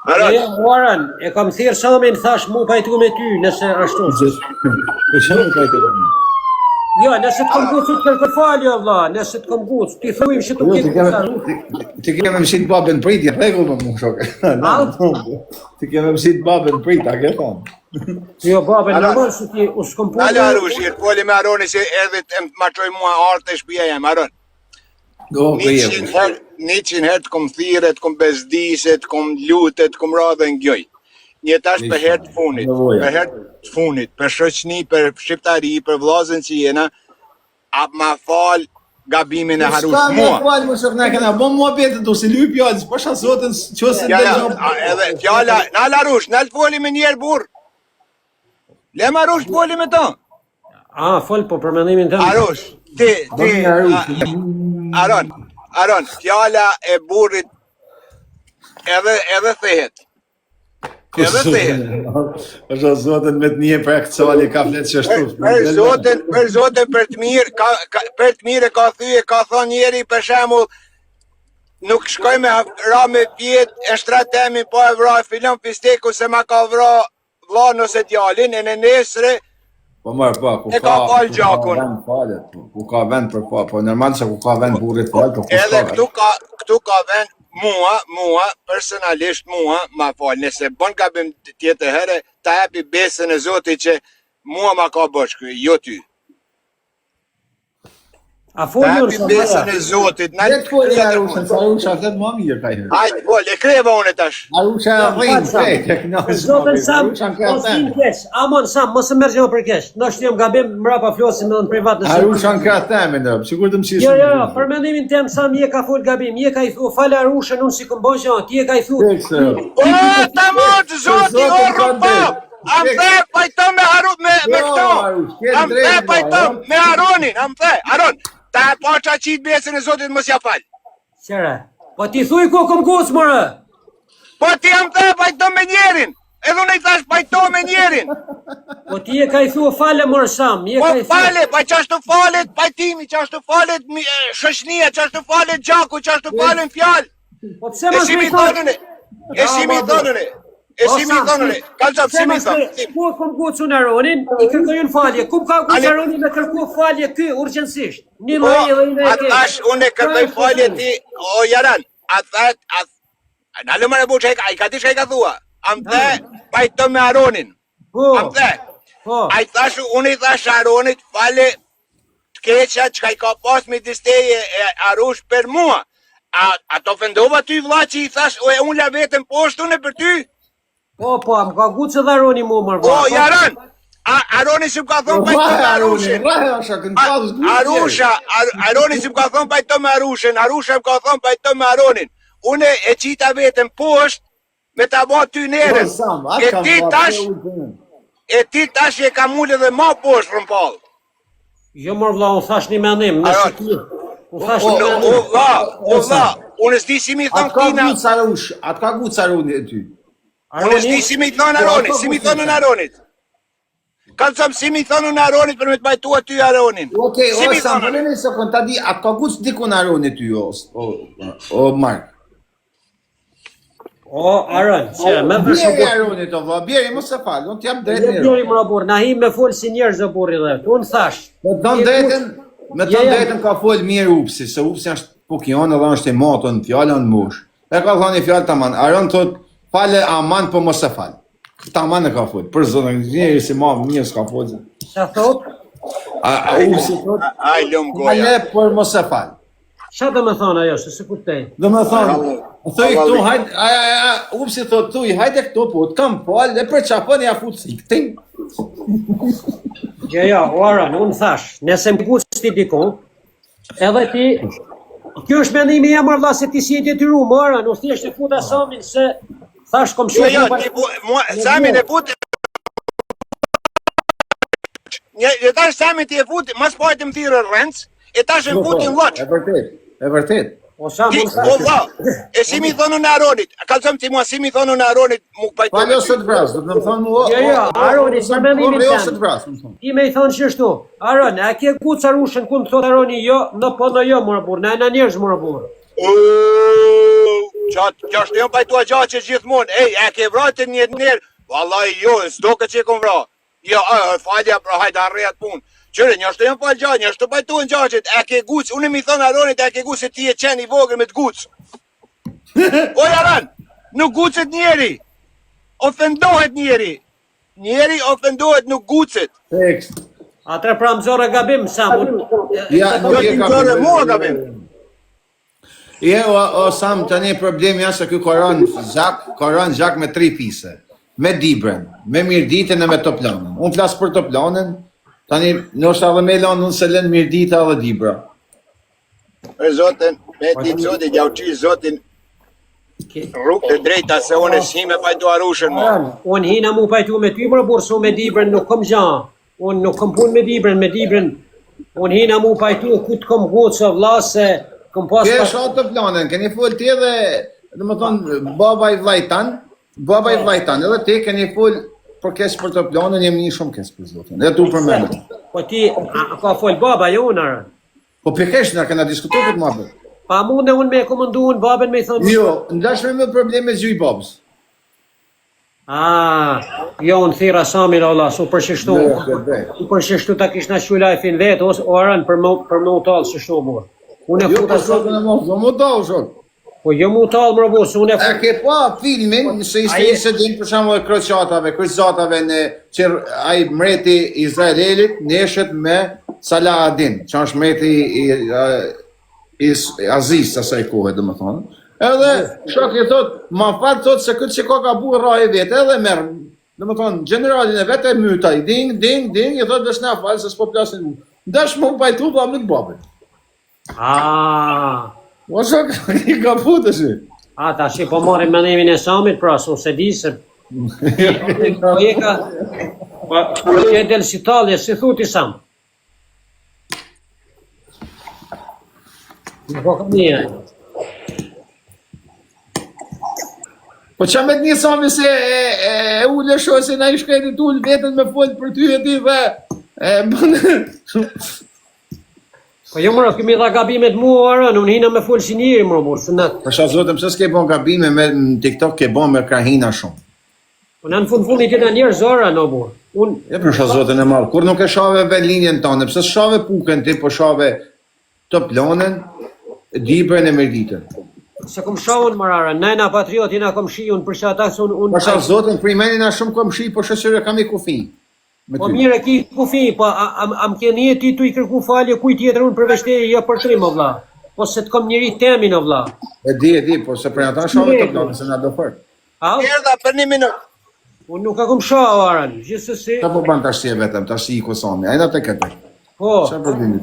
Aran, e kam thirë Samin, thash mu pajtu me ty, nëse ashtu. Për që më pajtu me ty? Jo, nëse të kom gucë të kërkër faljo, vla, nëse të kom gucë, ti thujmë që të kitë. Ti keme mësit babën prit, regull më më shokë. Ti keme mësit babën prit, a ke thonë? Jo, babën, normal që ti u s'kom punë. Alo, Arush, i rëpolli me Aroni që edhe të më maqoj mua artë e shpia jam, Aron. 100 herë të kom thire, të kom bezdise, të kom lute, të kom radhe në gjoj. Një tash për herë të funit, për shoqni, për shqiptari, për vlazën që jena, ap ma fal gabimin e Harush mua. S'ka me fal, më shok, ne këna, bon mua betë du, si luj pjallës, për shasotën, qësë në dhe edhe fjalla, nal Harush, nal foli me njerë burë. Lem Harush foli me to. Fol, po për mendimin të Harush, Aron, fjalla e burrit edhe thehet. Edhe thehet. është zotën me të një për akcali ka fletë që shtu. Për zotën për të mirë ka thyje, ka thonë njeri për shemull, nuk shkoj me ra me pjetë e shtratemi po e vra filon fisteku se ma ka vra vla nëse djalin e në nesre po marë pa, e ka falë gjakun. Ku ka vend për pa, po normal se ku ka vend burrit falë, po edhe këtu ka vend mua, personalisht mua, ma falë, nëse bon gabim tjetë herë, ta hepi besën e Zotit që mua ma ka bëshkë, jo ty. A folur sa besën e Zotit, na le të folë Arusha flet më mirë ka herë. Hajde fol, e kreva unë tash. Arusha rrin tek Zotën Sam, amon Sam, mos e merr gjë për keq. Ndoshta jam gabim mbrapa flasim edhe në privat nëse. Arusha ka thënë ndër, sigurt të mësisë. Jo, për mendimin tim Sam je ka fol gabim, je ka i thu fal Arushën unë si kum bën gjë, ti e ka i thu. O tamam Zoti orpa. Am the pajto me këto. Am the pajto me Aronin, am the. Aron, ta po qa qitë besën e Zotit mos ja falë. Qere, po ti thuj ku kom gusë, mërë. Po ti jam të pajto me njerin, edhe unë i thash pajto me njerin. Po ti e ka i thu fale, mërë Sam, po fale, pa qashtu falet pajtimi, qashtu falet shoshnia, qashtu falet gjaku, qashtu falen fjallë. Po pëse më shmi thonë? E si mi thonëne. Kalqap, si mi thonë. Ku kom gucë unë Aronin, i kërkojnë falje. Kum ka gucë Aronin me kërku falje ky, urgjensisht. Një lojë dhe një e kërë. Atash, unë e kërkoj falje ti, o Jaran, në lëmër e buqë, a i ka ti shka i ka thua. Am the, pajto me Aronin. Am the. A i thash, unë i thash Aronit, falje të keqa që ka i ka pas me disteje e Arush për mua. A të ofendova ty vla që i thash, o e unë la vetën poshtë unë për ty? Po, më ka gucë edhe Aroni mu mërë. O, Jaran, Aroni si më ka thonë pajto me Arushin. Aroni si më ka thonë pajto me Arushin. Arusha më ka thonë pajto me Aronin. Une e qita vetën poshtë me ta bo ty nere. E ti tash e ka mullë dhe ma poshtë rëmpallë. Jo mërë vla, unë thash një menim. O vla, unë s'di si mi thonë këtina. Atë ka gucë Aroni e ty. Unë s'di si mi thonë Aronit, si mi thonë në Aronit. Kanë thëmë si mi thonë në Aronit për me të bajtua ty Aronin. Okej, o Sam, për në se kënë ta di, atë ka gucë dikun Aronit ty, o Mark. O, Aron, që me përshë... Bjeri Aronit, o vla, bjeri, mos se falë, unë t'jam drejt njërë. Bjeri më rabur, na him me folë si njerë zë burri dhe, unë thash. Me të drejtën ka folë mirë upsi, se upsi është pukion edhe është e matën, fjallën mush. E ka thani fjallë të aman, Aron thot, fale aman për mos e falë. Këta aman e ka folë, për zënë, njëri si ma mirë s'ka folë. Qa thot? Upsi thot, fale për mos e falë. Qa dhe me thonë ajo, se se kutej? Dhe me thonë, thuj këtu, hajde, upsi thot, thuj, hajde këtu, po, të kam falë, dhe për qapën e a futë si këtin. Jo, o Aron, unë thash, nëse më gucë ti dikon, edhe ti, kjo është mendimi e mërë se ti si e detyru, më Aron, u thjesht e futa Samin se thash kom shumë... Jo, Samin e futi... Një tash Samin ti e futi, mas pojtë më thirë rëndës, e tash e futi në loqë. E vërtet. O vla, e si mi thonu në Aronit, kalësëm ti mua si mi thonu në Aronit mu pajtu... Falë ose të vrasë, do të më thonë mua... Jo, Aronit, sa mendimin temë. Ti me i thonë qështu, Aron, a ke gucë Arushën ku në thot Aroni jo, në po në jo, mërë burë, në e në njerëz mërë burë. Kjo është jo pajtua gjatë që gjithmonë. Ej, e ke vratë një njerë. Vallai jo, s'do këtë që e kom vra. Jo, falja, pra hajde arrejat punë. Qëre, një është të jam falë gjatë, një është të pajtu në gjaqet, e ke gucë, unë mi thonë Aronit, e ke gucë se ti e qenë i vogër me të gucë. O Jaran, nuk gucët njeri, ofendohet njeri, njeri ofendohet nuk gucët. Tekst. Atër pra më zorë gabim, Sam. Ja, nuk je Kjo të mua gabim. Je, o Sam, të një problemi asë kjo koron zak me 3 pise. Me dibren, me mirditën e me toplanën. Unë flasë për toplanën, tani nështë edhe me lanë unë se lënë mirdita dhe dibra. Për zotin, me ti zotin, ja u qi zotin rrugë të drejta se unë e si me pajtu arushën mo. Unë hina mu pajtu me ty, bro, burso me dibren nuk kom gjan. Unë nuk kom pun me dibren, unë hina mu pajtu ku të kom gucë o vlasë, kom pas... Kje shatë toplanën, keni full ti edhe, dhe më thonë, baba i vlajtan, edhe ti keni full për kesë për toplanën, jem një shumë kesë për zotin, edhe tu për mene. Po ti, ka full baba jo unë arë? Po për kesh nga kena diskutu këtë më bërë. Pa mund e unë me komandu unë babën me i thonë... Jo, ndashme me probleme zhuj babës. Jo, unë thira Samin Allah, su përshishtu, su përshishtu ta kishna shu lajfin vetë, ose o arën për më u talë shishtu mërë. Unë e Jo, futa për shokën e mos, do më dalë shokë. Po jo mu talë më rëbus, unë e E ke pa filmin, se ishte incident për shumë kryqatave në që ai mreti Izraelit neshet me Saladin, që është mreti i Aziz, asaj kohë, dhe më thonë. Edhe shokë i thotë, ma fatë thotë se këtë që ka buë rahe vetë, edhe merë, dhe më thonë, generalin e vetë e mytaj, ding, i thotë dësh na falë, se s'po plasin mu. Dash më pajtu pa më të babet. O shokë, i ka putë shi. Ta shi po marim mendimin e Samit, pra, su se di se... Po je ka... Po je del si talje, si thuti Sam. Po kam një. Po që me të një Sami se e ule shohë se na i shkreti t'ullë vetën me folë për ty e ti dhe... Po jo mërë, këmi dha gabimet mua arën, unë hina me full si njëri mërë burë, së nëtë. Pasha zotëm, pëse s'ke bon gabime me në TikTok ke bon me krahina shumë. Po në fundit e në njerë zora në burë. E përsha zotën e malë, kur nuk e shave ve linjen tonë, pëse shave puken ti, po shave të planën, dibren e merditën. Se kom shaun mararën, nëjna patrioti na kom shi, unë për që ata së unë... Pasha zotën, primeni na shumë kom shi, po shësire kam i kufi. Po mire ki kufi, po am keni e ti tu i kërku falje kuj tjetër unë përveshteje jo për trim o vla. Po se të kom njëri temin o vla. E di, po se për ata shave të planë, se na do fërë. Erda për 1 minutë. Unë nuk e kom shau arën, gjithsesi. Qa po ban të ashtë vetëm, të ashtë i kusami, ajna të këtë. Po. Qa problemi?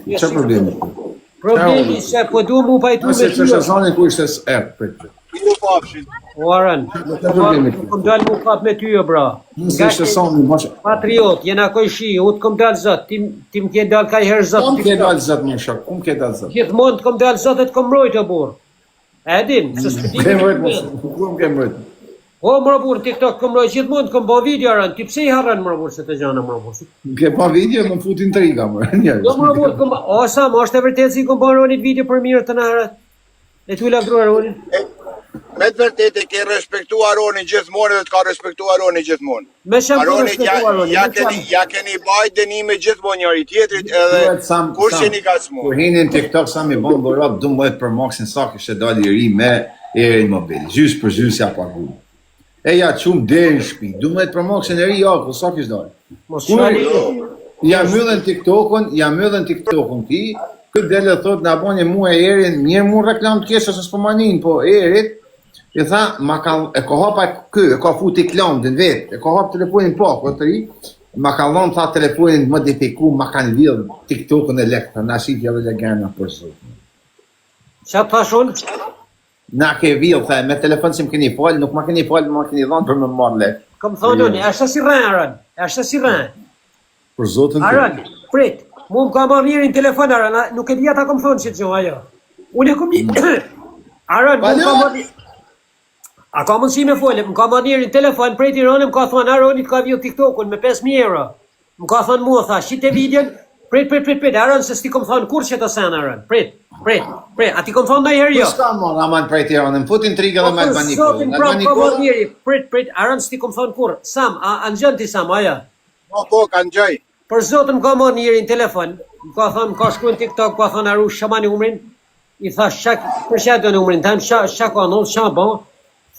Problemi se po du mu pajtu me Nëse ty. që shazani ku ishte s'erë, për të. Ilu papshin. O arën, nuk kom dalë mu kap me ty o bra. Nëse shazani, moshe. Patriot, jena koj shi, u të kom dalë zot, ti më kje dalë ka i herë zot. Kum ke dalë zot më shok, kum ke dalë zot. Gjithmonë të kom dalë zot e të kom mrojt o burë. E din, se së Ke mrojt mos, kum ke mrojt. O mërë burë, TikTok kom mrojt gjithmonë të kom bo video arën, ti pse i harën mërë burë se të gjana mërë burë. Ke pa video, më fut intriga mërë, njerë. Jo mërë burë, kom, o Sam, është e vërtet si kom bo Aronit video për mirë të në herët. E tu lafdru Aronit. Me të vërtet e ke respektu Aronin gjithmonë dhe të ka respektu Aronin gjithmonë. Me shem për respektu Aronit. Ja keni bajt dënime gjithmonë njëri tjetrit edhe kur që një ka smu. Kur hinin TikTok sa mi bon borat 12 për maksin sa kështë dalë i ri me erin mobil. Gjys për gjys ja pagu. E ja qumë deri në shpi. 12 për maksin e ri jako, sa kështë dalë. Mos shali. Ja myllën TikTokun ti, këtë dele thot në abonje mu e erin, mirë mu reklam të kesë, se s'po manin, po erit, i tha, e ka hapa kë, e ka futi klandin vetë, e ka hapa telefonin po, të ri, ma ka dhonë tha telefonin modifiku, ma kanë vidhë TikTokun e lekta, na shqitja dhe legana për zotë. Qa të thashun? Na ke vidhë, tha, me telefon që më keni falë, nuk ma keni falë, ma keni dhonë për me marrë lekë. Kom thonë unë, është si rënë, Aron, është si rënë. Për zotën të. Aron, prit, mu më ka marrë njërin telefon, Aron, nuk e dhja ta kom thonë që të gjohë, ajo. Unë e kom një... Aron, mu më ka marrë... A ka mundësi me folë, më ka marrë njërin telefon, prej Tiranës, më ka thonë, Aronit ka vjë TikTokun me 5.000 euro. Më ka thonë mua, tha, shite videon, Prit, Aron, se s'ti kom thonë kur që të sen, Aron. Prit, a ti kom thonë në herë jo? Ska mon, aman prej Tiranën, më futin trigë dhe me Albani Zotin, prit, Aron, s'ti kom thonë kur. Sam, a në gjën ti, Sam, aja? Po, kanë gjëj. Për Zotin, ka morë njëri në telefon, ka thonë, ka shku në TikTok, ka thonë, Arush, shamani umrin, i tha, për që do në umrin, thamë, shak ka nëllë, shak bon,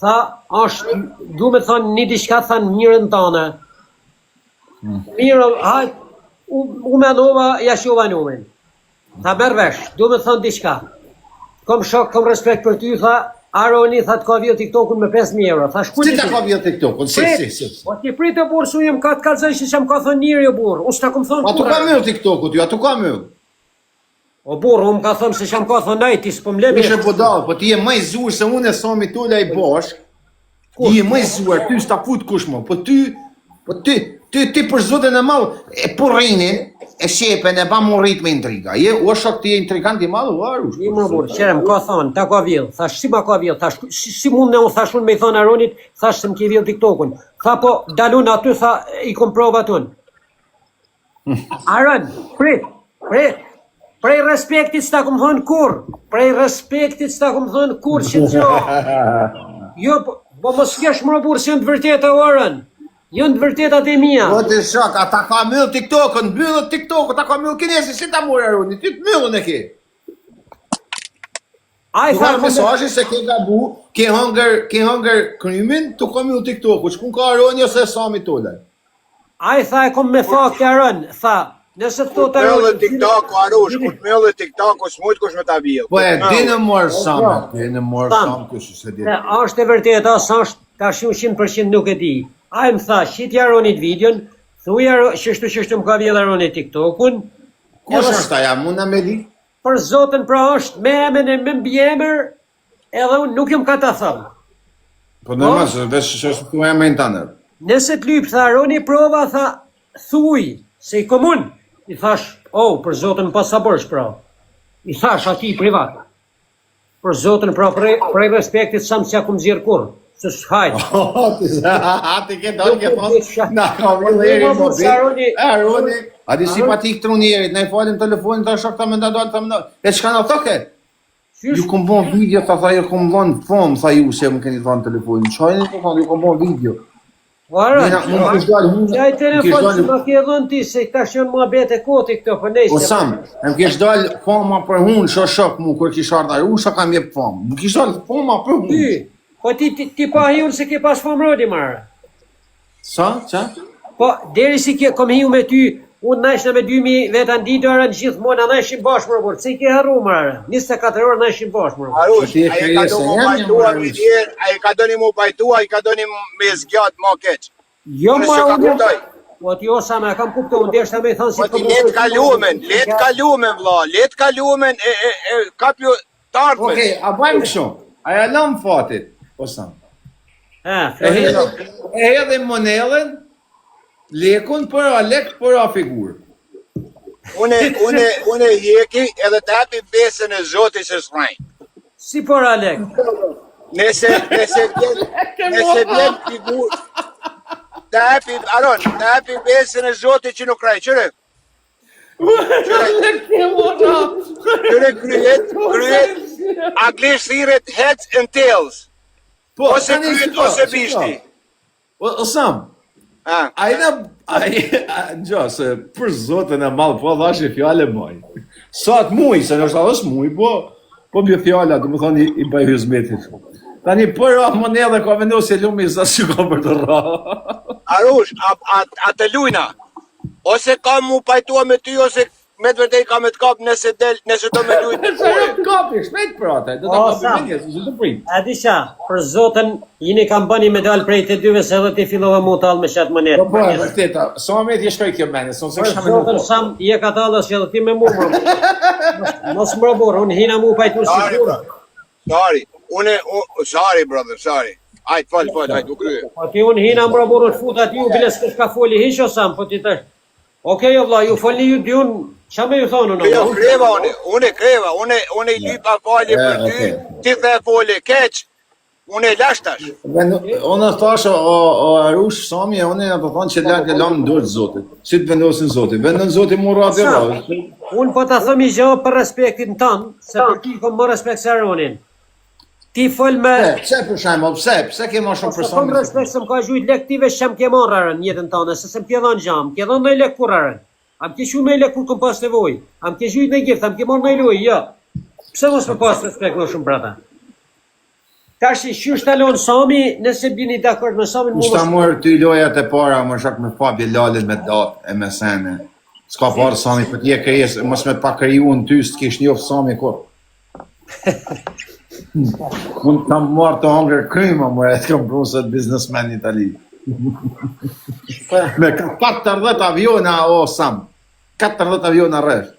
tha, është, du me thonë, një diçka, thanë, mirën tane. Mirë, hajtë, u menova, ja shuva në umrin. Tha merë vesh, du me thonë diçka. Kom shok, kom respekt për ty, tha, Aroni, tha të ka vjo TikTokun me 5.000 euro. Tha shku Si të ka vjo TikTokun, si. Po ti pritë e burë, su jem ka të kalzaj që që më ka thonë njëri o burë. Unë s'ta kom thonë kur. A tu ka mërë TikTokut ju, a tu ka mërë. O burë, unë ka thonë se që më ka thonë najti, s'po më lemi. Ishe budal, po ti je më i zuar se unë e Sami Tola i bosh. Ti je më i zuar, ty s'ta fut kush më. Po ti për Zotin e madh e porrinin, e shepen e pa mu rrit me intriga. Je o shok ti je intrigant i madh, Arush. I më burë, qerem, ka thonë, ta ka vjell. Thash, si ma ka vjell, thash, si mund në unë thashun me i thonë Aronit, thash se më ke vjell TikTokun. Tha po, dalun aty, tha, i kom prova tun. Aron, prej respektit s'ta kom thonë kur, që të gjo. Jo, po mos kesh më burë, se jënë të vërteta, Aron. Jënë të vërtetat e mija. Po të shok, ata ka myllë TikTokën, myllë TikTokën, ta ka myllë kinesi, si ta mërë Aroni, ty të myllën e ke. Tu ka mesajë se ke gabu, ke hëngër krymin, tu ka myllë TikTokën, shkun ka Aroni ose Sami Tola. A i tha e kom me fakt e Aron, tha, nëse të thot Aroni. Myllë TikTok, Arush, ku të myllë TikTok, s'mujt kush me ta vjellë. Po e, dinë mërë Sami, kush se dinë. Ashtë e vërteta, sa është, ta shumë 100% nuk e di. A i më tha, shqiti Aronit videon, thuja qështu më ka vjell Aronit TikTokun. Kush është aja, muna me di? Për Zotën pra është me emen e me mbjemër, edhe unë nuk jëm ka ta thëmë. Po normal, vesh që është tu e me në tanër. Nëse të lypë, tha Aroni prova, tha, thuj, se i komun. I thash, për Zotën pasabërsh pra. I thash ati privat. Për Zotën pra prej respektit sa më që akum zirë kur. Se s'hajt. Ati ke dalë ke thonë, na ka vjellë eri mobil. Aroni, a di simpatik të unë erit, ne i falim telefonin të shok të më ndadojnë të më ndadojnë. E që ka në thoke? Ju kom bon video, tha ju kom bon fom, tha ju se më keni thonë telefonin. Qajnë të thonë, ju kom bon video. Qaj telefon që më ke dhënë ti, se ka shënë mua bete koti këto për nejse. O Sam, më kesh dalë foma për hunë, shok mu, kër kish ardhar, u shë kam jep fom. Më kish dalë foma për hunë. Po ti pa hiun se ke pas fam rodi marë. Sa? Qa? Po, deri si kom hiu me ty, unë nashna me 2000 vetan ditë arën gjithë mona nashim bashkë më burë. Se i ke harru marë, 24 orë nashim bashkë më burë. Arush, a i ka doni mu pajtua, a i ka doni me zgjat ma keq. Jo ma unë, po ti o sa me kam kuptu, unë deshta me i thonë si po ti let kalumen, vla, let kalumen e kapju tartme. Okej, a bajmë kësho, a ja lam fatit. O Sam. E edhe monelën, lekun për a lek për a figur. Une jeki edhe të hapi besën e Zotit se s'rajnë. Si për a lek? Nëse vjen figur, të hapi besën e Zotit që nuk rajnë. Qëre? Qëre kryet, anglisht thiret heads and tails. Ose kryet, ose bishti. O Sam, se për Zotën e malë, po dhashe fjale moj. Sa të muj, se nështë adhës muj, po bjë fjala, du më thoni i bëjë hizmetit. Tani për a monedhe ka vendosje lumi, sa që ka për të ra. Arush, a të lujna, ose ka mu pajtua me ty, ose me të vërtej ka me të kap nëse do me lujnë. Nëse do të kapi, shpejt për ataj, do të kapi me njësë, nëse të prit. A di qa, për Zotën, jini kam bëni me dalë prej të dyve, se dhe ti fillove mu talë me shatë monedhe. Po, vërteta, sa me t'je shkoj kjo mene, sa se kësha me nuk. Për Zotën, Sam, je ka talës që dhe ti me mu më. Mos më robor, unë hina mu pajtu si shurë. Sorry, brother, sorry. Ajt, fal, ajt, u krye. Po ti unë hina më robor, të fut ati, u bile s'ka shka foli hisho, Sam, po ti tash. Okej, vlla, ju folni ju dy unë, qa me ju thonë unë? Jo, unë i lypa falje për ty, ti the folje keq, Unë e lash tash. Unë thash o Arush Sami, unë do thonë që lart e lëm në dorë të Zotit. Si të vendosin Zoti? Vendon Zoti mu radhë radhë. Unë po ta them i gjë për respektin tënd, se për ti kom më respekt se Aronin. Ti fol me Pse për shembull, pse ke më shumë Kom persona? respekt se më ka gjujt lektive që më ke marrë Aron në jetën tënde, se s'm ke dhënë gjam, ke dhënë ndonjë lek kur Aron. Am ke shumë ndonjë lek kur kom pas nevojë. Am ke gjujt në gift, am ke marrë ndonjë lojë, jo. Pse mos më pas respekt më shumë brata? Tash qysh talon Sami, nëse bini dakord me Samin Kush ta morë ty lojat e para, më shak me pa Bilalin me datë e me sene. S'ka parë Sami për t'je krijes, mos me pa kriju në ty, s'kish njoft Sami kur. Unë kam marrë të hangër kryma, më e t'kam brusët biznesmen në Itali. Me 40 aviona, o Sam. 40 aviona rreth.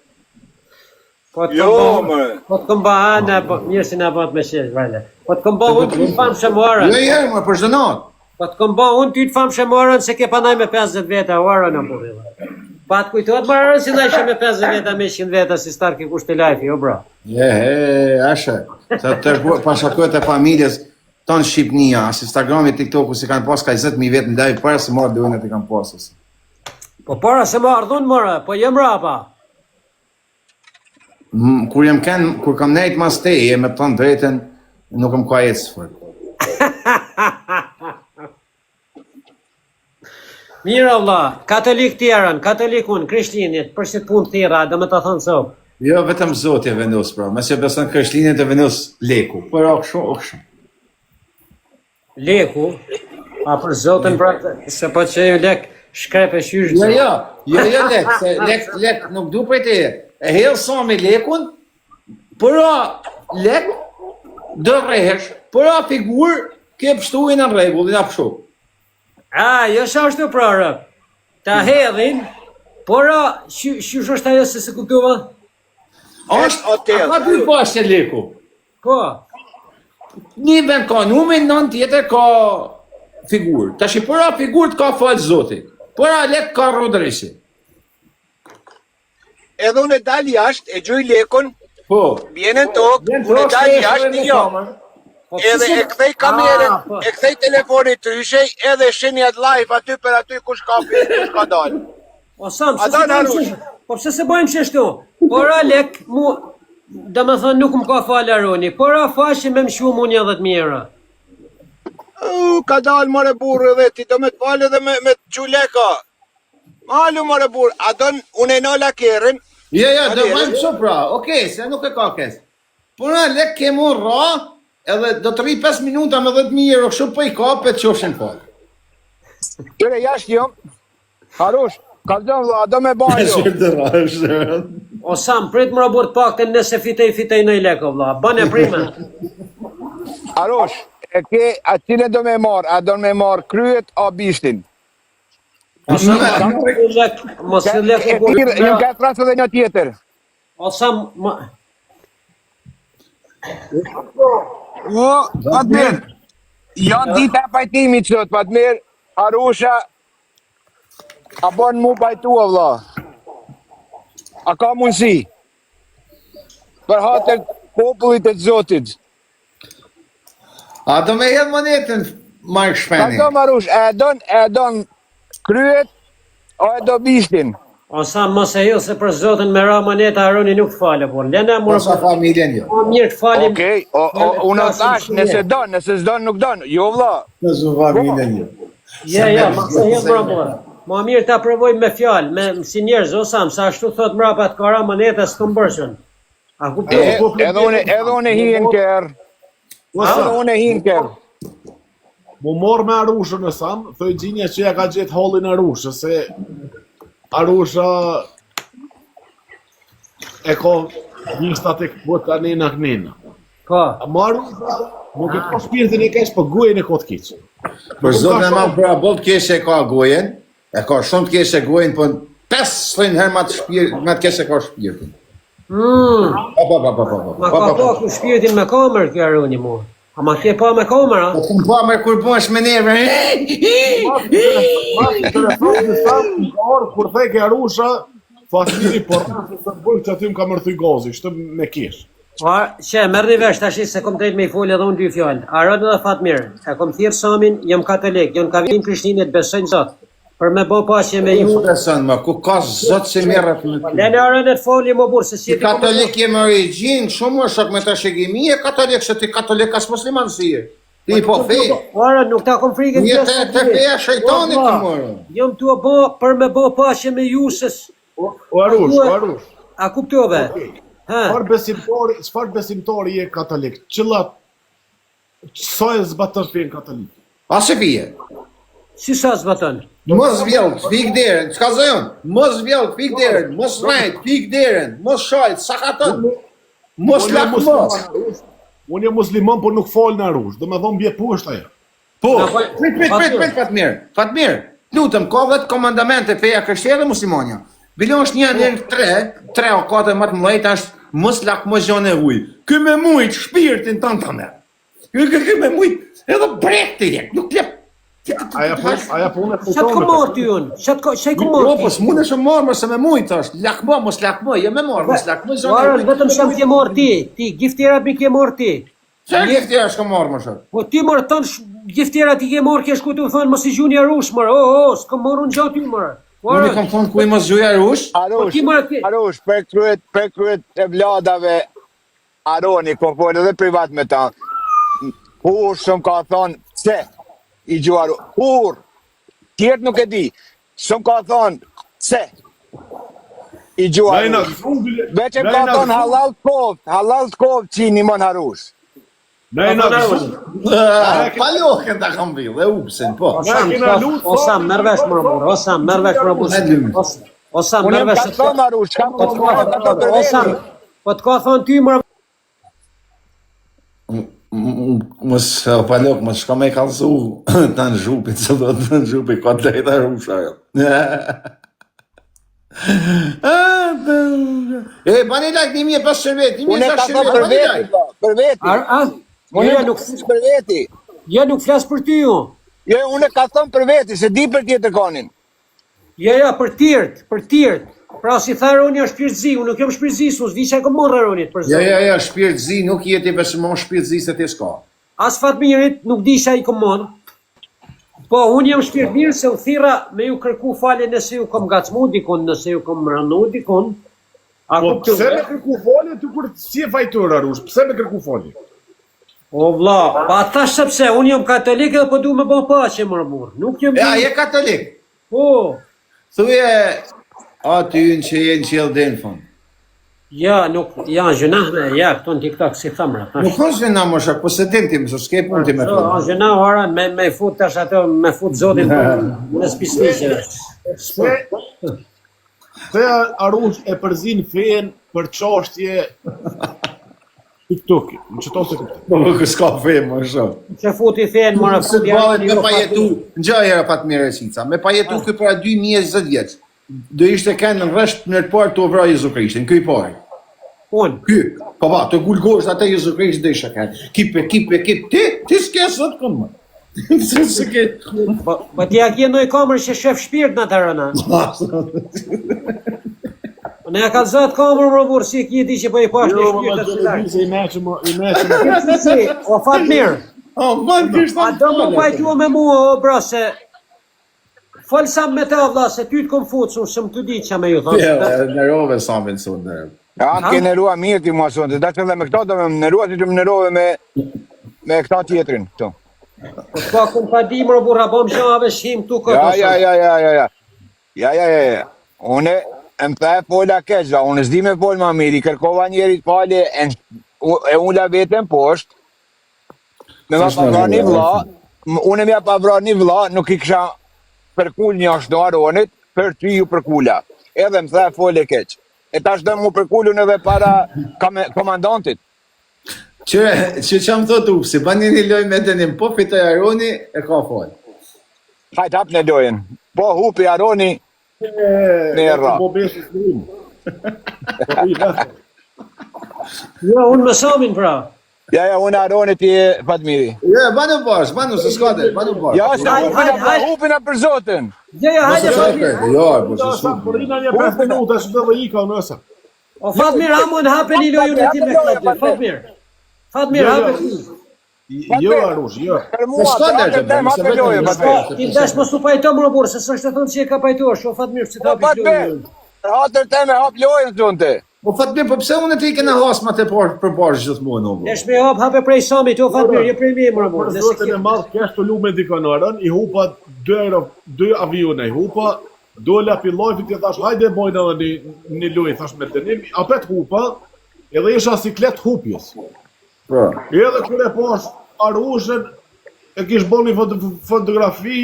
Po të Jo, më. Po të këmba po mirë si na bëhet me shesh, vale. Po të këmba unë ty të famë shëmorën. Jo, më për zënat. Po të këmba unë ty të famë shëmorën se ke panaj me 50 veta, o Aron apo villa. Pa të kujtohet më Aron si na ishe me 50 veta, me 100 veta si star ke kushte life, jo bra. Ashe. Se të pashakohet e familjes tonë Shqipnia, as Instagrami, TikToku, si kanë pas ka 20.000 vetë në live, para se marrë dhe unë e të kanë pasës. Po para se më ardhun mëra, po jem rapa. Kur kam nejtë mas teje, me të në drejten, nuk më ka jetë sëfër. Mirë Allah, katolik tjerën, katolik unë, krishtinit, për si punë tjera, dhe me të thënë sopë. Jo, vetëm Zoti e vendos, pra. Mes që besën krishtinit e vendos leku. Për akshë. Leku, a për Zotën pra, se po që ju lek shkrepe shysh. Jo, lek, se lek nuk du për teje. E helë Sami lekun, përa lek, dë rehesh, përa figur, ke pështu i në regullin a pështu. Jo shë është të prarë, ta hedhin, përa, shysh është ajo se se kuptuva? A ka dy pashe leku. Po, Një vend ka numin, nën tjetër ka figur. Tash i përa figur të ka falë Zoti. Përa lek ka rodresi. Edhe unë e dal jashtë, e gjuj lekun, Po. bjene në tokë, unë e dal jashtë një jo. Edhe e kthej kamerën, e kthej telefonit të yshej, edhe shenjat live aty për aty kush ka filë, kush ka dalë. o Sam, A do në Arush? po pse se bëjmë qështu? Përa lek, mu, dhe me thënë nuk më ka falë Aroni, përa fashi me më shumë unë 10.000 euro. Ka dalë more burë dhe ti do me të falë edhe me të quleka. Malu more burë, a do unë e nola kerën, Jo, do vajmë që pra, okej, se nuk e ka kes. Përa lek ke mu ra, edhe do të rri 5 minuta me 10.000 euro, kështu për i kapet që ofshin falë. Qëre jashtë jo, Harush, ka vla, do me banjo. O Sam, prit më robot pak të nëse fitej në i leko, vla, bane prime. Harush, e ke, a tine do me marë, a do me marë kryet a bishtin? O Sam, mos e lek e Ju ka trasë dhe një tjetër. O Sam, Fatmir, janë dita e pajtimit sot, Fatmir, Harusha, a bon mu pajtua, vla. A ka mundësi? Për hatër popullit e Zotit. A do me hedhë monetën, Mark Ka Shpeni? do Marush, e don kryet, o e do bishtin. o Sam, mos e jo se për Zotën me ra moneta Aroni nuk falë, por lena Po mërë sa familjen jo. po mirë të falim. Okej, unë thash, nëse don, nëse s'don, nuk don. Jo, vla. Në su familjen jo. Mos e jo mërë mërë. Ma mirë ta provoj me fjalë, me si njerëz, o Sam, sa ashtu thot mrapa të ka ra moneta së të mbërshën. A kuptoj? Edhe unë e hi në kërë. Edhe unë e hi në kërë. Mu morë me Arushën e Sam, thoi gjinja që ja ka gjithë hallin Arushë, se Arusha e ka njështat e këpët anina kënina. Po, Ma Arusha nuk e ka shpirtin e kesh, për gujen e ka të kiqë. Për zotë e ma pra bolt keshe e ka gojen, e ka shumë të keshe gojen, për 500 herë ma të keshe ka shpirtin. ma ka po ku shpirtin me kamer kjo Aroni mu. A ma ke pa me kamer, a? Po të më pa me kur bësh me neve, Masi telefon në Sam, ka orë, kur thej ke Arusha, Fatmiri, por se të bëjë që aty më ka mërthuj gazi, shtë me kesh. Që merrni vesh tash se kom drejt me i folë edhe unë dy fjalë. Aron edhe Fatmir, e kom thirr Samin, jam katolik, jam ka vin Prishtinë të besoj në Zot. Për me bë paqe me ju. Beson më, ku ka Zot se merret me ty. Lënë Aron të foli më burr se si Ti katolik je më origjin, shumë më shok me të shegimi e katolik se ti katolik as musliman si je. Ti po fe. Ora nuk ta kom frikën Je të feja shejtanit të morën. Jam tu bë për me bë paqe me ju se Arush. A kuptove? Çfarë besimtori je katolik? Qëllat sa e zbaton fen katolik? A se fije? Si sa zbaton? Mos vjell, fik derën, çka zojon? Mos vjell, fik derën, mos rajt, fik derën, mos shajt, sakaton. Mos lakmos. Unë jam musliman, por nuk fol në Arush. Do me thonë bje poshtë ajo. Po, prit, Fatmir. Fatmir, lutem, ka 10 komandamente feja krishterë dhe muslimania. Bilon është një 3 o 4 më të mëdhej është mos lakmos gjonë e huj. Ky me mujt shpirtin tënd ta merr. Ky me mujt edhe brekti je. Nuk jep. Aja punë e Çat ku morti unë? Çai ku morti? Po, s'mune shumë marrë se me mujt është. Lakmo, mos lakmo, je me marrë, mos lakmo gjonë. Ora vetëm sham ke marr ti gifterat mi ke marr ti. Çfarë giftera s'ka marrë më shumë? Po ti marr ton gifterat i ke marr ke shku të thon mos i gjuni Arush mor. S'ka marrun gjatë ty mor. Unë kam thonë ku i mos gjuj Arush. Arush, për kryet e vladave Aroni, ko folë edhe privat me ta. Kur shumë ka thonë, se i gjuaru, kur, tjertë nuk e di, shumë ka thonë, se i gjuaru. Veqe ka thonë halal të kovë që një mon Arush. Paljohen ta kam vill, e upsen, po. Osam, mervesh më burr, Osam, mervesh më burr. Osam, mervesh. Unë kam Arush, kam Osam, po të ka thonë ty më Mos palok, mos shka me kalzu të në zhupit, se do të në zhupit, ka të lejta rusha jo. Bani lajk, 1500 shërbet, 1500 shërbet, për veti. Unë nuk flas për veti. Ja nuk flas për ty ju. Jo, unë ka thënë për veti, se di për tjetër konin. Ja, për tjertë. Pra si tharë unë jam shpirtëzi, unë nuk jam shpirtëzi, s'u di çka kam marrë Aronit për zonë. Ja, shpirtëzi, nuk jeti besimon shpirtëzi se ti s'ka. As Fatmirit nuk di çka i kam marrë. Po, unë jam shpirtëmirë se u thirra me ju kërku falje nëse ju kam gacmu dikon, nëse ju kam rënu dikon. Po, pse me kërku falje, ty kur si e fajtur Arush, pse me kërku falje? O vlla, pa thash sepse unë jam katolik dhe po du me bën paqe më burr. Nuk jam. Ja, je katolik. Po. Thuje aty në që je në qelë dhe në fund. Ja, nuk, gjënahme, këto në TikTok si thamra. Nuk është gjëna më shak, po se dim ti më, s'ke pun ti me fund. Gjëna hara, me fut tash ato, me fut zotin në spisnisje. Se Arush e përzin fejen për çështje TikTok, në qëto se këtë. Po, s'ka fejë më shumë. Që futi fejën, mëra futi janë. Me pajetu, në gjajera Fatmir e Sica, me pajetu këj para 2020 vjeç. Do ishte kënë në rresht në të parë të ovra Jezu Krishtin, këj parë. Unë? Ky, pa, të gulgosht atë Jezu Krisht dhe isha kënë. Kipe, ti s'ke sot kënë më. Po ti a kje ndoj kamër që shef shpirt në të rëna. Ne ka zot kamër më burr si ki di që po i pash në shpirt. O Fatmir. A do më pajtua me mua o bra se fol sa me ta vlla se ty të kom futur se më të di çka më ju thosh. Në rove sa më sonë. Ja, ke nerua mirë ti mua sonte. Dashur edhe me këto do më nerua ti të më nerove me këta tjetrin këtu. Po ka kompadi më burra bom shave shim këtu këtu. Ja. Unë më the fola keq, unë s'di me fol më mirë, kërkova njerit falje e unë la vetëm poshtë. Me ma pavra një vlla, unë me pavra një vlla, nuk i kisha përkull një ashtë do Aronit, për ty ju përkulla. Edhe më the folje keq. E tash dhe mu përkullun edhe para komandantit. Që më thot upsi, bani një loj me dënim, po fitoj Aroni, e ka fol. Hajt hap në lojen, po hupi Aroni, në erra. Ja, unë me Samin pra. Ja, unë Aroni ti e Fatmiri. Ja, banu bash, se s'kate, banu bash. Ja, se hupina për zotin. Ja, hajde Fatmiri. Ja, po se s'hupina. Përrina një 5 minuta, që dhe i ka nësa. O Fatmir, amon hapen i lojën e ti me këtë. Fatmir, hapen. Jo, Arush, jo. Për mua, Ti dash mos u pajto më burr, se s'është të thonë që e ka pajtuar, shoh Fatmir se ta bëj. Për hatër te me hap lojën zonte. Po Fatmir, po pse unë ti kena hasma të për bash gjithmonë o. Nesh me hape prej Samit, o Fatmir, je prej mi më burr. Për zotën e madh, kesh të lume dikonarën, i hupa 2 avione, i hupa, dola pillojfit i thash, hajde bojnë edhe një lojë, thash me tenim, apet hupa, edhe isha siklet hupjes. Po. Edhe kur e pash Arushën, e kish bo një fotografi,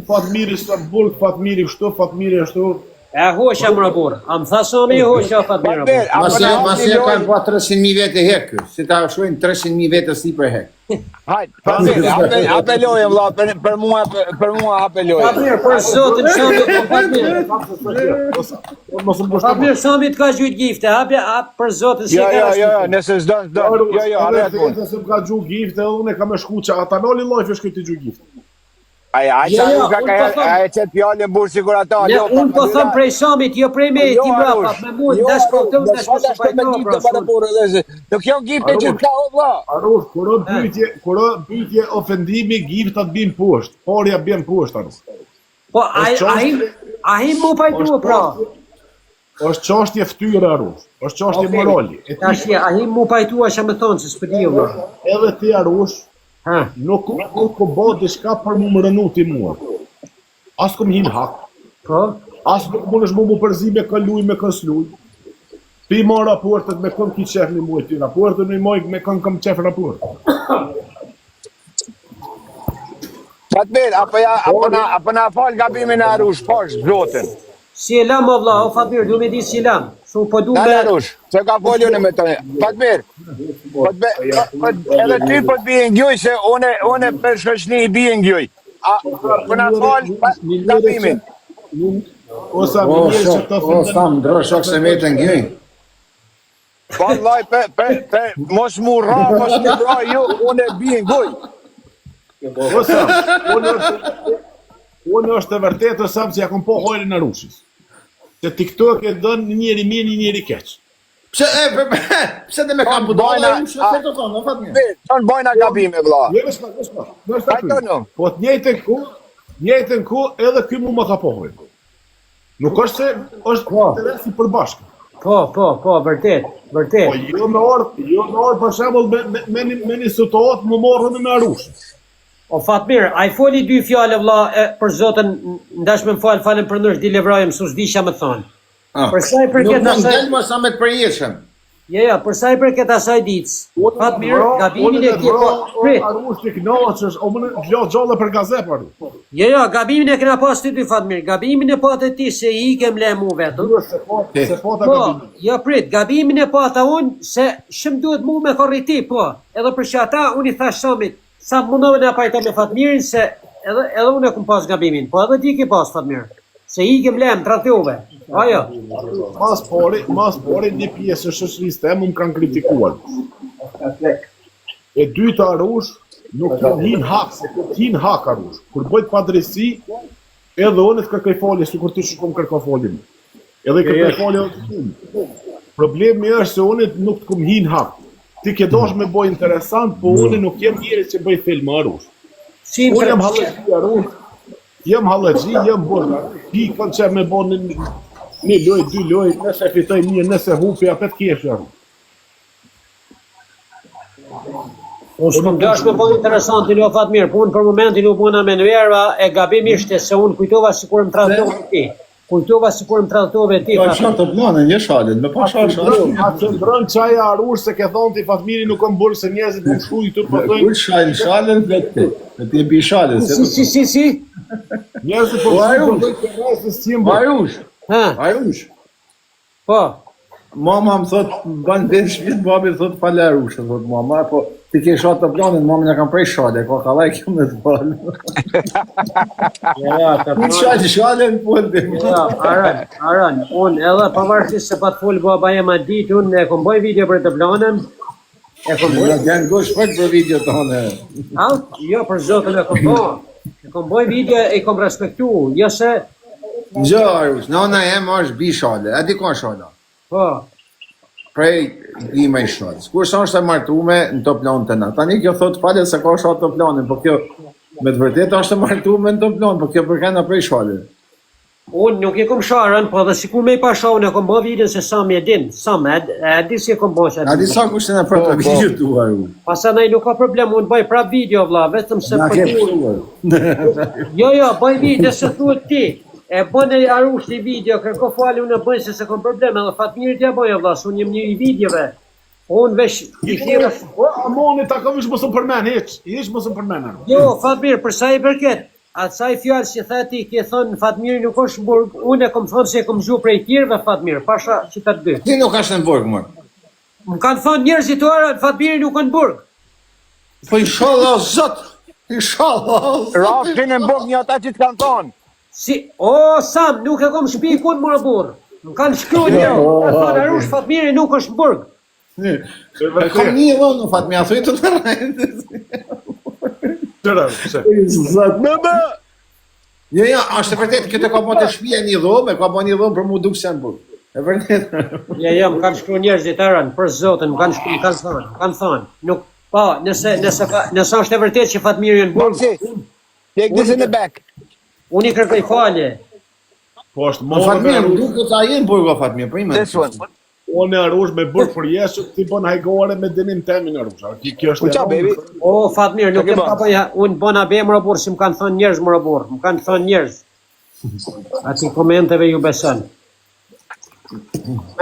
Fatmiri Istanbul, Fatmiri kështu, Fatmiri ashtu. E hoqa më burr. Am tha Sami hoqa Fatmir. Masi e kanë po 300.000 vete hek, si ta shojnë 300.000 vete si për hek. Hajde, hape lojën vlla, për mua hape lojën. Fatmir, për zotin Sami, Fatmir. Fatmir Sami të ka gjujt gifte, hape për zotin si ka. Jo, nëse s'do. Jo, arre punë. Se më ka gju gifte, unë e kam e shku që ata noli lojf e shkoj të gju gifte. Ai çet fjalën burr sigur ata. Unë po them prej Samit, jo prej me ti brapa, me mua dash po të dash po të Do kjo gifte që ka o vlla. Arush, kur bytje ofendimi giftat bin poshtë. Porja bën poshtë Arush. Po ai mu pajtua pra. Është çështje fytyre Arush. Është çështje morali. Tash ai mu pajtua që më thon se s'pedi vlla. Edhe ti Arush nuk ko bo diçka për mu rënu ti mua. As kom hin hak. Po? As nuk mundesh mu përzi me këlluj, me kësluj. Ti ma raportet me këm ki qef një muaj ti. Raportet një muaj me këm qef raport. Fatmir, apo na fal gabimin e Arush, posh, zotin. Si e lam o vlla, o Fatmir, du me di si lam. Su po du me... Arush, se ka folju në me të... Fatmir, edhe ty po të bije ngjuj, se une për shkëshni i bije ngjuj. Po na fal gabimin. O Sam, ndroshok se me të ngjoj. Vallaj, mos mu ra, mos mu ra ju, une bije ngjuj. O Sam, unë është e vërtetë Sam që ja kom po hojnë në Arushis. Se TikTok e dënë njëri mirë, njëri keq. Pse dhe me kam budala e se të tonë, në fatë një? Tonë bojna gabime, vla. Po të njëjtën ku edhe ky mu më ka pohojnë. Nuk është se është interesi për bashkë. Po, vërtet. Po jo në orë për shembull me një situatë më morën në Arush. O Fatmir, a i foli 2 fjale vlla për zotën, ndash me më falen për nërsh di levrajëm, su s'di që më thonë. Për sa i përket asaj... Nuk më delë më sa me të përjetëshëm. Ja, për sa i përket asaj ditës. Fatmir, gabimin e kje po... Arush t'i knaqësh, o më në gjatë gjallë për gazep, Arush. Ja, gabimin e këna pas të 2 Fatmir, gabimin e patë ti se i kem le mu vetëm. Se pata gabimin. Ja, prit, gabimin e pata unë, se shëm duhet mu me korriti, po. Edhe për që ata, unë i thash Samit, sa mundohen e pajta me Fatmirin, se edhe unë e kum pas gabimin, po edhe ti ke pas Fatmir. Se i kem lem, tratove. Ajo. Mas pori një pjesë e shoqërisë temë më kanë kritikuar. E dyta Arush, nuk hin hak, se hin hak Arush. Kur bëjt padresi, edhe unë të kërkoj folje, si kur ti shkom kërkoj folje. Edhe kërkoj folje të tunë. Problemi është se unë nuk të kum hin hak. Ti ke dosh me boj interesant, po unë nuk jem njëri që bëj film Arush. Unë jem halëgji Arush. Jem halëgji, jem bërë. Pi kanë që me bo një loj, 2 loj, nëse fitoj një, nëse hupi, apet keshë Arush. Unë s'kom dash me boj interesant, i lo Fatmir, po unë për momentin u buna me nverva, e gabim ishte se unë kujtova si kur më tratove ti. Kujtova si kur më tratove ti. Pa që të planë, një shalin, me pa shalin. A që ndrën qaja Arush se ke thonë ti Fatmiri nuk kom bërë se njerëzit më shku i të përtojnë. Kur shalin, vetë ti e bi shalin. Si? Njerëzit përtojnë. Arush. Po. Mama më thot, banë dhe shpit, babi thot falë Arush, thot mama, po ti ke shatë të planin, mamin e kam prej shale, ko ka laj kjo me të falë. Ti shalin, po të Aran, unë edhe pavarësisht se pa të folë baba e ma ditë, unë e kom boj video për të planin, e kom boj... Gjenë gosh për video të hone. Jo, për zotën e kom boj. E kom boj video, e kom respektu, jo se... Gjo, Arush, nona jem është bi shale, e di ka shale. Po. prej dime i shotës. Kur sa është e martume në të planë të na. Tani kjo thot falë se ka shatë të planin, po kjo me të vërtet është e martume në të planë, po kjo përkena prej shalë. Unë nuk e kom sharën, po dhe si ku me i pasha unë e kom bë videon se sa me e din, sa me e di si e kom bë që A di sa kushtin e për të video të uar u? Pasa nej nuk ka problem, unë bëj prap video vla, vetëm se Na për ke ty. pësuar. Jo, bëj video se thuhet ti. E bën e Arush i video, kërko fali unë e bëj se kom problem, edhe Fatmirit ja bëj vla, se unë jem një i videove. Unë vesh i thira. Amoni ta kam ish mos u përmend hiç. Hiç mos u përmend. Jo, Fatmir, për sa i përket, atë fjallë që theti ke thonë Fatmiri nuk është në burg, unë e kom thonë se e kom zhu prej tjerëve Fatmir, pasha që të dy. Ti nuk është në burg, mërë. Më kanë thonë njerëzit të arë, Fatmiri nuk është në burg. Po inshallah zot, inshallah. Rafshin e mbog një ata që të kanë thonë. Si, Sam, nuk e kom shpikun më burg. Më kanë shkru një, e thonë Arush Fatmiri nuk është në burg. E kam një dhonë në Fatmi, a thuj të të rajnë. Zot. Jo, është e vërtet, këtë ka bënë të shpia një dhomë, ka bënë një dhomë për mu dukë se në burg. E vërtet. Jo, më kanë shkru njerëzit arën, për zotën, më kanë thonë. Nuk, po, nëse është e vërtet që Fatmiri në burg, Take this in the back. unë i kërkoj falje. Po është Po Fatmi, duke të ajë në burg o Fatmi, po ime. This one. Unë e Arush me burg për jesë, ti bën hajgore me dinin temin Arush. Kjo është Kuqa, baby? Fatmir, nuk e më kapëja, unë bëna be më robur, si më kanë thonë njerëz më robur, më kanë thonë njerëz. Ati komenteve ju beson.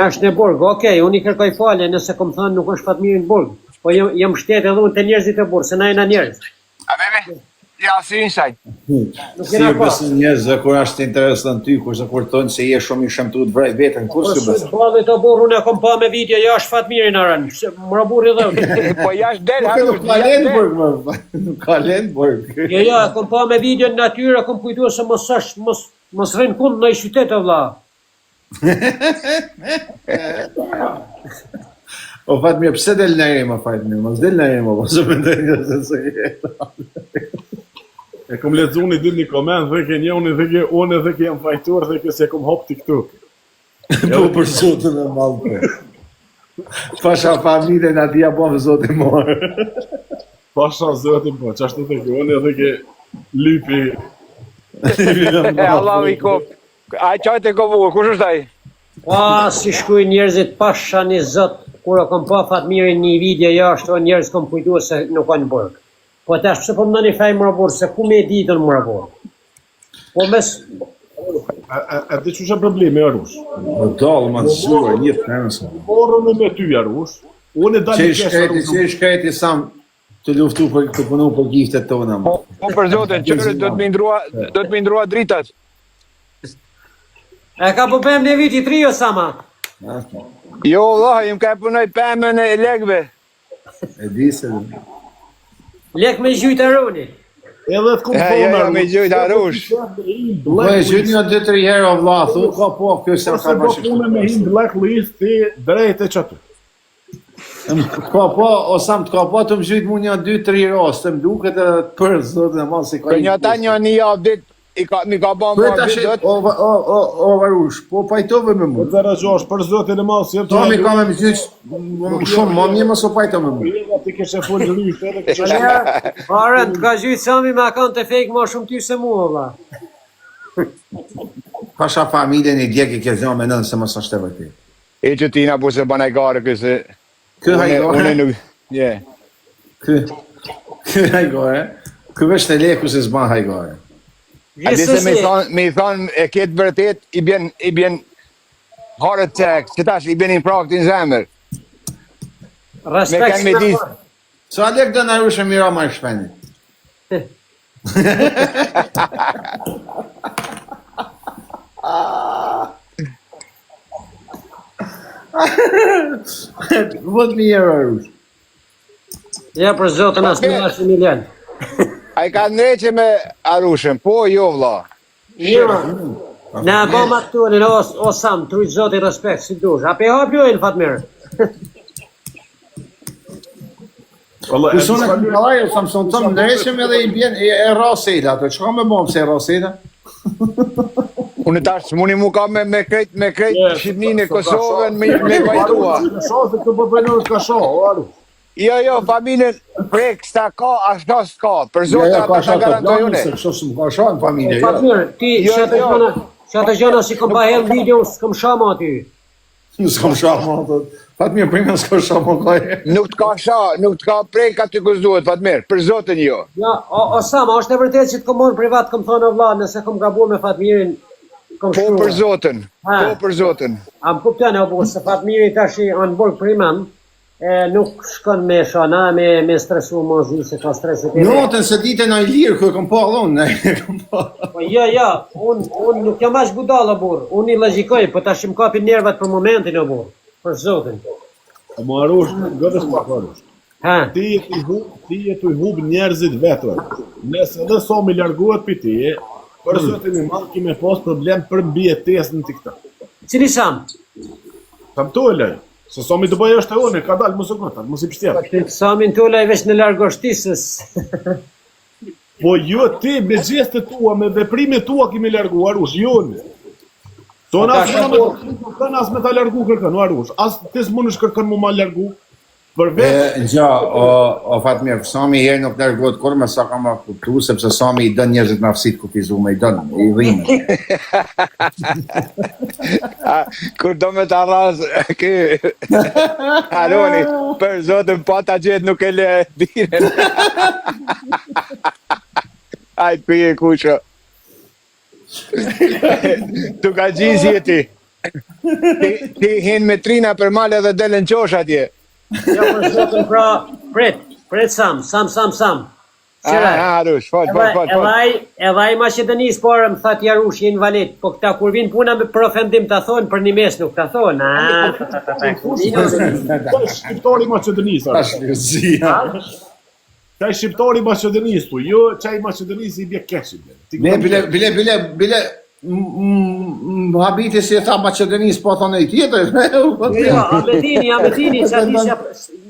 Është në burg, okej, unë i kërkoj falje, nëse kom thonë nuk është Fatmiri në burg, po jem shtet edhe unë të njerëzit e burg, se na jena njerëz. A baby? Yeah, see you inside. Si e besin njerëzë, kur është interesant ty, kur thonë se je shumë i shëmtu të vrej vetën, kur s'u besin? Po dhe të burë, unë e kom pa me video, jashtë Fatmiri në rënë, më robur i dhe. Po jash del, Nuk ka Lenburg, më. Nuk ka Lenburg. Jo, kom pa me video në natyre, kom kujtu se mos rrinë kundë në i qytetë, vla. O Fatmi, pse del në rima, Fatmi? Mos del në rima, po se më ndërë se se jetë. E kom lexuar një ditë një koment, dhe ke një, unë dhe ke jam fajtuar, dhe ke se kom hop TikTok. Po për zotën e malë. Pasha familje në atia po më zotë morë. Pasha zotin po, qashtu të ke, unë dhe ke lypi. Allah i kop. Ai qajt e kovu, kush është ai? Si shkuj njerëzit pasha një zot, kur e kom pa Fatmirin një video jashtë, o njerëz kom kujtu se nuk ka në burg. Po tash pse po më ndani faj më rabur, se ku me ditën më rabur. Po mes... A dhe që është problemi, Arush? Në dalë, ma të zhurë, një të nësë. Morën e me ty, Arush. Unë e dalë Që i shkreti sam të luftu për të punu për giftet tona. Po për zotin, qërë do të më ndrua dritat. E ka po pëm në viti 3 o Sama? Jo, Allah, im ka punoj pëmën e legve. E di se... Lek me gjujt Aroni. Edhe të kumë Ja, thonë, me gjujt Arush. Po e gjyt një 2-3 herë o vla, thu, ka po, kjo se se ka po bashkë. punë me hinë blacklist, ti drejt e qëtu. Ka po, o sam të ka po të më gjyt mu një 2-3 rast, të më duket e për zotën e malë si ka Për një ta një javë dit, mi ka ba Për më tash, dit, o Varush, po pajtove me mu. Për të rëgjosh, për zotin e malë, si e To mi ka me më gjyq shumë, ma mje më so pajto me mu. Ti keshe full rysht, edhe keshe Arën, të ka gjujt Sami me akant e fake ma shumë ty se mua, vla. Pasha familjen i djek i ke zhjo me nënë se më së është të vërti. e që ti na bu se banaj gare këse... Kë hajgore? Unë nuk... Je. Kë hajgore? Kë vesh të leku se zban hajgore. A di se me i thonë e ketë vërtet, i bjen heart attack, që tash i bjen infarkt në zemër. Me Respekt kanë me di... So a lek do në rushe mira ma shpeni. Vot mi jero rush. Ja, për zotën asë në ashtë Emilian. A i ka ndreqe me Arushën, po jo vla. Njëma, ne bom aktualin, o Sam, trujt zotin respekt, si dush. A pe hap lojnë, Fatmirë. Kusone këllaj, Samson të më ndreqem edhe i bjen e rasejla, të që ka me bom se e rasejla? Unë tash muni mu ka me krejt Shqipninë e Kosovën me pajtua. Shosë të bëbënën ka shohë, Jo, familjen prek s'ta ka, ashtu s'ka. Për zotë ata ta garantoj unë. Kështu ka shohë në familje. Fatmir, ti çata gjëna si kom bahel video, s'kom shama aty. S'kom shohë ato. Fatmir primë s'ka shohë kaj. Nuk të ka shohë, nuk të ka prek aty ku s'duhet, Fatmir, për zotën jo. Ja, o Sama, është e vërtetë që të kom marrë privat, kom thonë o vlla, nëse kom gabuar me Fatmirin, Po për zotën, po për zotën. Am kupton apo se Fatmiri tash an burg priman, nuk shkon me shana, me stresu mozi se ka streset e vet. Notën se ditën ai lirë ku e kam pa unë, Po ja, un nuk jam as budalla burr. Unë i logjikoj, po tash më kapin nervat për momentin o burr. Për zotin. Më arush, gëdës pak arush. Ha. Ti e tu i hub njerëzit vetër. Nëse dhe so mi largohet për ti, për zotin i madh kime pas problem për mbijetesën në TikTok. Cili Sam? Tam to e lej. Se Sami të bëjë është e une, ka dalë mësë këtar, mësë i pështjerë. Samin të lej veç në largoshtisës. Po jo ti me gjestet tua, me veprimet tua kemi larguar ush, jo në. Ton as me ta largu kërkën, arush. As ti s'mund është kërkën mu ma largu. Për vetë. Gja, o Fatmir, Sami herë nuk largohet kur me sa ka ma kuptu, sepse Sami i dën njerëzit me aftësit ku fizu me i dën, i dhimë. Kur do me të arras, Aroni, për zotën pa ta gjetë nuk e le dire. Ajtë pije kusho. Tu ka gjizje ti. Ti hin me trina për male dhe delen qosh atje. Ja, për zotën pra, pret Sam. Arush, fol. Edhe ai Maqedonisë porë më tha t'jarush je invalid, po këta kur vinë puna me për ofendim ta thonë, për një mes nuk ta thonë. Shqiptari Maqedonisë. Qaj shqiptari Maqedonisë tu, jo qaj Maqedonisë i bje keshim. Ne, bile, habiti si e tha Maqedonisë, po thonë e tjetër. Jo, Amedini, që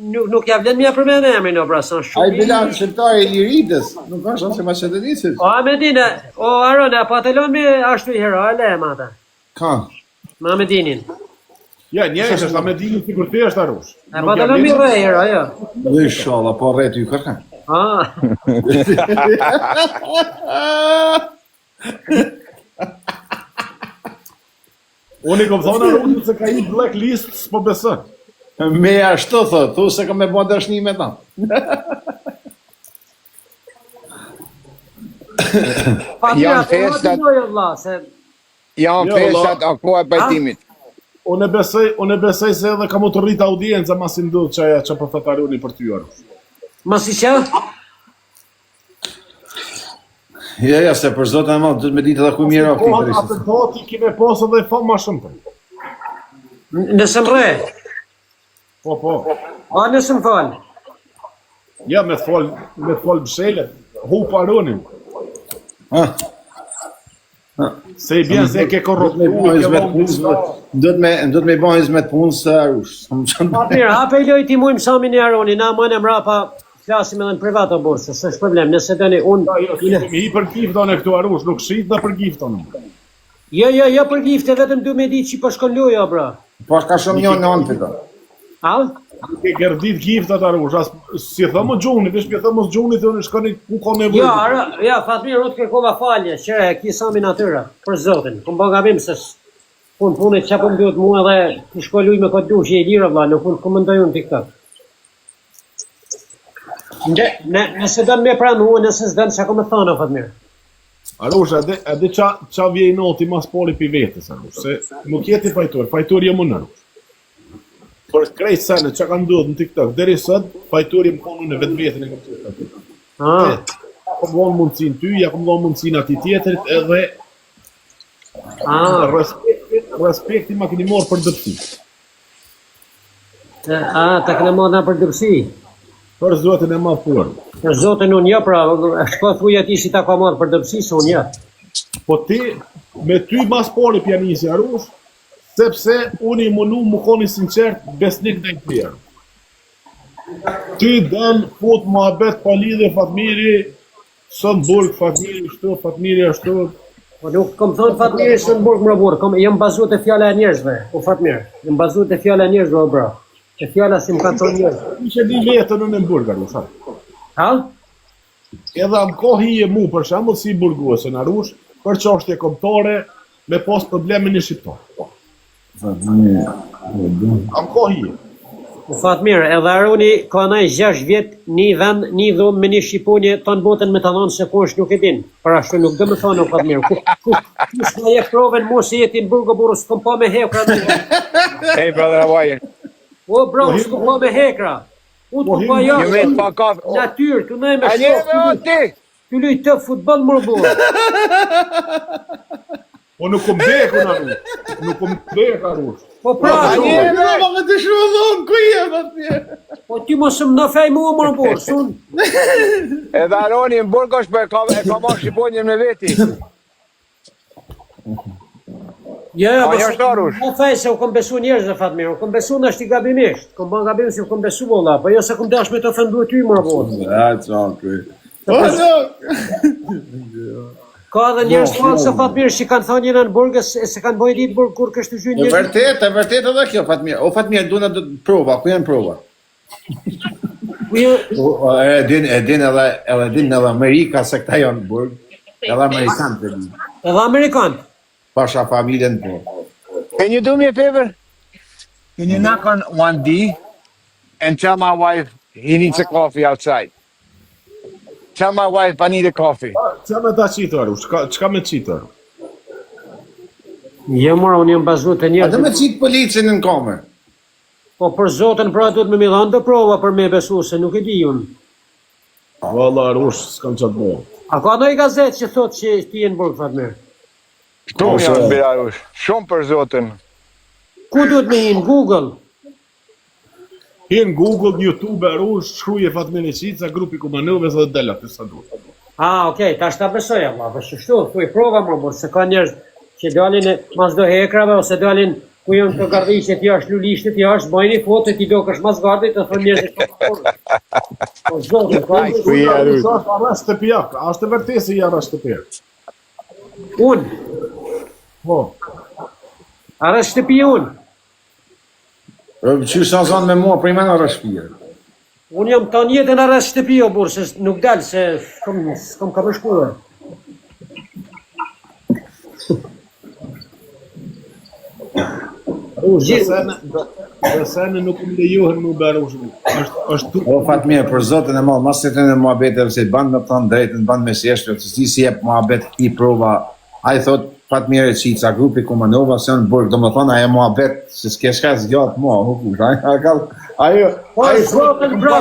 nuk ja vlen mja përmene emrin, o brason shumë. A i bilan shqiptari i Liridës, nuk është se Maqedonisë. O Amedine, o Arone, po të lon me ashtu i hero, ale e mata. Ka? Me Amedinin. Ja, njërës është Amedinin si kur të është arush. E po të lon me re hero, jo. Dhe shala, po rretu i kërkan. Unë i kom thonë arush se ka i blacklist s'po besën. Me ashtu thot, thu se ka me bo dëshni me ta. Janë festat ako e pajtimit. Unë e besoj se edhe ka mu të rritë audienca mas i ndodhë që për thët Aroni për ty arush. Mas i që? Ja, se për zotë e malë, dhëtë me ditë edhe ku mjera o këti Atë atentati kime posë edhe fa ma shumë të. Nëse më re? Po. A nëse më falë? Ja, me të folë bëshelet, hu Aronin. Se i bjen se ke korruptu, do të me bëjnë izmet punës të arush. Mirë, hape i lojt i mujmë Samin e Aroni, na mënë e mrapa flasim edhe në privat o borë, se është problem, nëse dëni unë... I për gifton e këtu arush, nuk shqit dhe për gifton. Jo për gifte, vetëm du me ditë që për shkon luja, bra. Po ka shumë një në anë për ta. Al? Ke gërdit giftat arush, si thëmë gjunit, ish për thëmë gjunit dhe në shkoni ku ka nevojë. Ja, Fatmir, unë të kërkova falje, qëre, ki Samin atyra, për zotin, këmë bëga gabim se punit që për mbyot mua dhe të shkoj luj me këtë dush, je i lirë, vla, nuk unë komendoj unë TikTok. Nëse dënë me pranë mua, nëse s'dënë që ako me thana, Fatmir. Arush, edhe qa vje i noti mas poli për vetës, arush, se nuk jeti fajtor jem unë, arush. Për krejt sene që ka ndodhë në TikTok, deri sot, fajtor jem konë në vetë vetën e këtë TikTok. Ja kom dhonë mundësin ty, ja kom dhonë mundësin ati tjetërit, edhe respekti ma këni morë për dëpsi. Ta këne morë nga për dëpsi? Për zotin e ma furë. Për zotin unë jo, pra, shko thuja ti si ta ka morë për dëpsi, se unë jo. Po ti, me ty mas poli pjanisi arush, sepse unë i mënu më koni sinqert besnik dhe i tjerë. Ty dënë fut më abet pali dhe Fatmiri, sën burg Fatmiri shtu, Fatmiri ashtu, Po nuk kam thonë Fatmir se në burg më burg, jam bazuar te fjala e njerëzve, po Fatmir, jam bazuar te fjala e njerëzve, o bra. Te fjala si më kanë thonë njerëz. Që di vetën unë në burg Arush. Ha? Edhe am kohi e mu për shembull si burguese në Arush, për çështje kombëtare me pas probleme në shqiptar. Am kohi. Fatmir, edhe Aroni ka nëj 6 vjet një vend, një dhomë me një shqiponje tonë botën me të thonë se kush nuk e din. Për ashtu nuk dhe me thonë o Fatmir. Kush ka je provën mu se jeti në burg o burë, s'kom pa me hekra. Hey brother, how are you? O bro, s'kom pa me hekra. U të pa You jashtë. made fuck off. Natyrë, të nëj me A shok. ti? Të luj të futbol më burë. Po nuk kom bek unë Arush. Nuk kom bek Arush. Po pra, Më të shrullon, ku je, Fatmir? po ti mos më në fej mua më burë, sun. Edhe Aroni në burg është për e ka marrë shqiponjën me veti. Jo, A një është Arush? Më fej se u kom besu njerëzve Fatmir, u kom besu në është i gabimisht. Kom ban gabim si u kom besu valla, po jo se kom dash me të ofendu ty më burë. O, no! Ka edhe njerëz falë se Fatmir që kanë thonë jena në burg se kanë bëjë ditë burg kur kështë të gjynë E njerëz. vërtet edhe kjo, Fatmir. O, Fatmir, duna do të prova, ku janë prova? E din edhe Amerika se këta janë në burg, edhe Amerikanë të din. Edhe Amerikanë. Pasha familjen po. Can you do me a favor? Can you knock on 1D and tell my wife he needs a coffee outside? Tell my wife I need a coffee. Qa me ta qitë Arush? Çka me qitë Arush? Jo mora, unë jam bazu të A njerëz. të me qitë policin në kamer. Po për zotën pra duhet me dhanë të prova për me besu se nuk e di unë. Valla Arush, s'kam qatë bëjë. A ka ndonjë gazetë që thotë që ti je në burg Fatmir? Shumë janë Belarush. Shumë për zotin. Ku duhet me hinë? Google. Hinë Google, YouTube, Arush, shkruje Fatmir Qica, grupi Kumanove dhe dela të sa duhet. Okej, tash ta besoj Allah, për shështu, thuj prova më burë, se ka njerëz që dalin e mas do hekrave, ose dalin ku jënë të gardishet jashtë, lulishtet jashtë, bajni foto, ti do kësh mas gardit, të thonë njerëz të burë. Po zotë, ka Arasht të pijak, ashtë të vërtesi i arasht të pijak. unë, Po, arës shtëpi unë. Që sa zonë me mua, për i menë rëshpirë. Unë jam të njetën arës shtëpi o burë, se nuk dalë, se s'kom ka përshkuar. Besene nuk më lejohen më Arush. Është O, Fatmir, për zotën e malë, mas të të në muhabet e vësit, banë me të thonë drejtën, banë me sjeshtë, që si jep muhabet i prova, a i thot Fatmir Qica, grupi Kumanova, se në burg, do më thonë, aje muhabet, se s'ke shka zgjatë mua, ajo... Po zotën bra,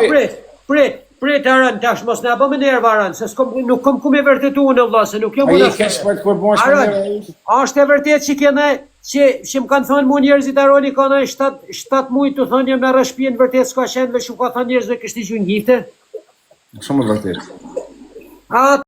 prit Aran, tash mos në abë më nervë Aran, se nuk kom ku me vërtetu në vla, se nuk jo më Aje në kesh për të përbosh për Aran, është e vërtet që kene, që më kanë thonë mu njerëzit Aroni ka në 7 mujtë të thonë jem në rëshpjen vërtet s'ka qenë dhe shumë ka thonë njerëzve kështë i gjungifte. Shumë vërtet. A